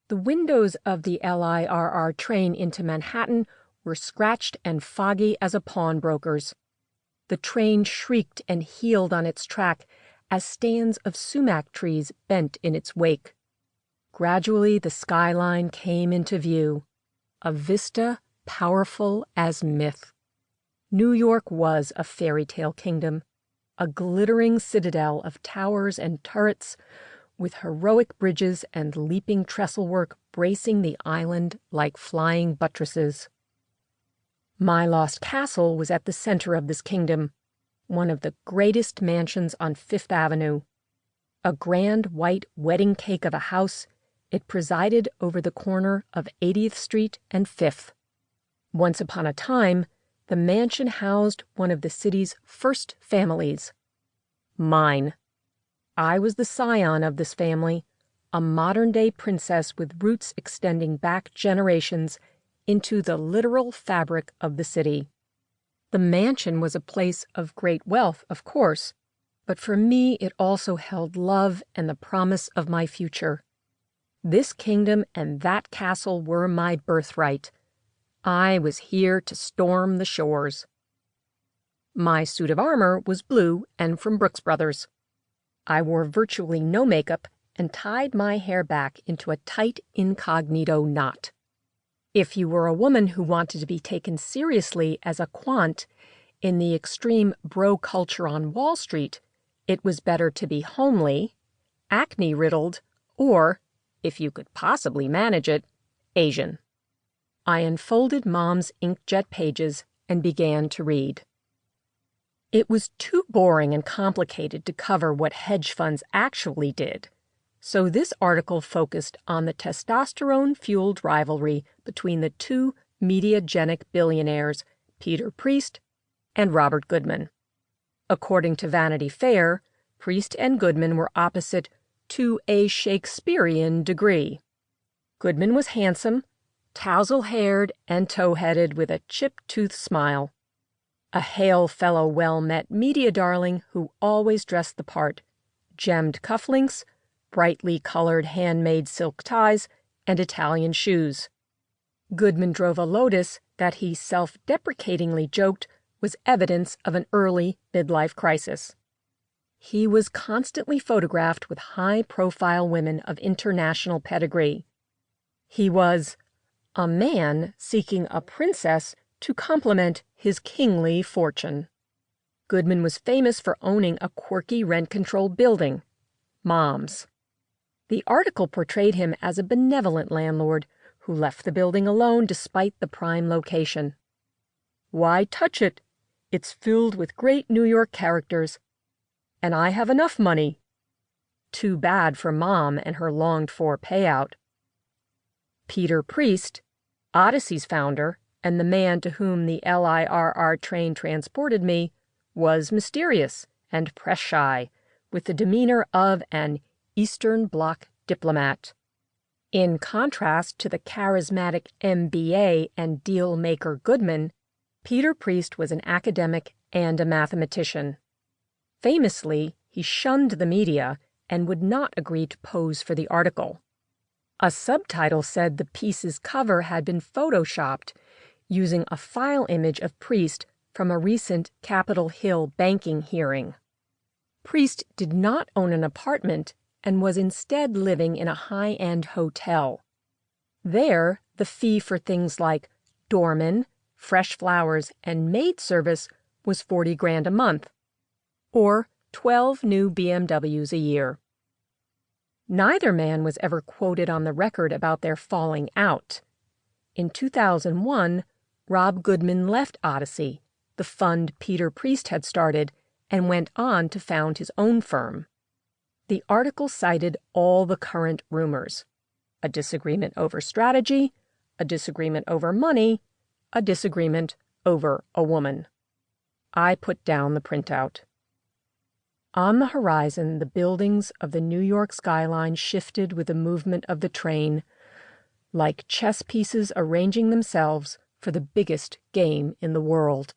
The windows of the LIRR train into Manhattan were scratched and foggy as a pawnbroker's. The train shrieked and heeled on its track as stands of sumac trees bent in its wake. Gradually the skyline came into view, a vista powerful as myth. New York was a fairy tale kingdom, a glittering citadel of towers and turrets, with heroic bridges and leaping trestlework bracing the island like flying buttresses. My lost castle was at the center of this kingdom, one of the greatest mansions on Fifth Avenue. A grand white wedding cake of a house, it presided over the corner of 80th Street and Fifth. Once upon a time, the mansion housed one of the city's first families. Mine. I was the scion of this family, a modern-day princess with roots extending back generations into the literal fabric of the city. The mansion was a place of great wealth, of course, but for me it also held love and the promise of my future. This kingdom and that castle were my birthright. I was here to storm the shores. My suit of armor was blue and from Brooks Brothers. I wore virtually no makeup and tied my hair back into a tight incognito knot. If you were a woman who wanted to be taken seriously as a quant in the extreme bro culture on Wall Street, it was better to be homely, acne-riddled, or, if you could possibly manage it, Asian. I unfolded Mom's inkjet pages and began to read. It was too boring and complicated to cover what hedge funds actually did, so this article focused on the testosterone-fueled rivalry between the two mediagenic billionaires, Peter Priest and Robert Goodman. According to Vanity Fair, Priest and Goodman were opposite to a Shakespearean degree. Goodman was handsome, tousle-haired and tow-headed with a chip-toothed smile. A hail-fellow well-met media darling who always dressed the part, gemmed cufflinks, brightly colored handmade silk ties, and Italian shoes. Goodman drove a Lotus that he self-deprecatingly joked was evidence of an early midlife crisis. He was constantly photographed with high-profile women of international pedigree. He was a man seeking a princess to complement his kingly fortune. Goodman was famous for owning a quirky rent-controlled building, Mom's. The article portrayed him as a benevolent landlord who left the building alone despite the prime location. Why touch it? It's filled with great New York characters. And I have enough money. Too bad for Mom and her longed-for payout. Peter Priest, Odyssey's founder, and the man to whom the LIRR train transported me, was mysterious and press-shy, with the demeanor of an Eastern Bloc diplomat. In contrast to the charismatic MBA and deal-maker Goodman, Peter Priest was an academic and a mathematician. Famously, he shunned the media and would not agree to pose for the article. A subtitle said the piece's cover had been photoshopped using a file image of Priest from a recent Capitol Hill banking hearing. Priest did not own an apartment and was instead living in a high-end hotel. There, the fee for things like doorman, fresh flowers, and maid service was $40,000 a month, or 12 new BMWs a year. Neither man was ever quoted on the record about their falling out. In 2001, Rob Goodman left Odyssey, the fund Peter Priest had started, and went on to found his own firm. The article cited all the current rumors: a disagreement over strategy, a disagreement over money, a disagreement over a woman. I put down the printout. On the horizon, the buildings of the New York skyline shifted with the movement of the train, like chess pieces arranging themselves for the biggest game in the world.